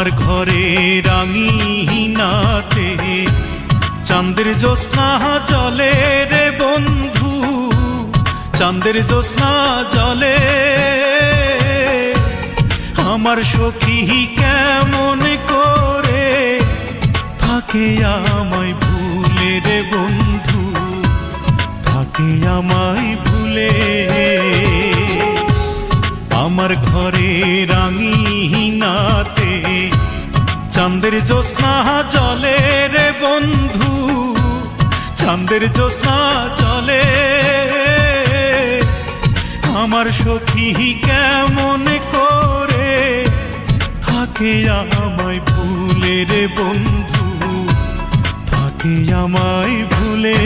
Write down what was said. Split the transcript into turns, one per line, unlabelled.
ঘরে রাঙিনাতে চাঁদের জ্যোৎস্না জলে রে বন্ধু, চাঁদের জ্যোৎস্না জলে। আমার সখী কেমন করে থাকে আমায় ভুলে রে বন্ধু, থাকে আমায় ভুলে। আমার ঘরে রাঙিনাতে চাঁদের জ্যোৎস্না জলে রে বন্ধু, চাঁদের জ্যোৎস্না জলে। আমার সখী কেমন করে থাকে আমায় ভুলে রে বন্ধু, থাকে আমায় ভুলে।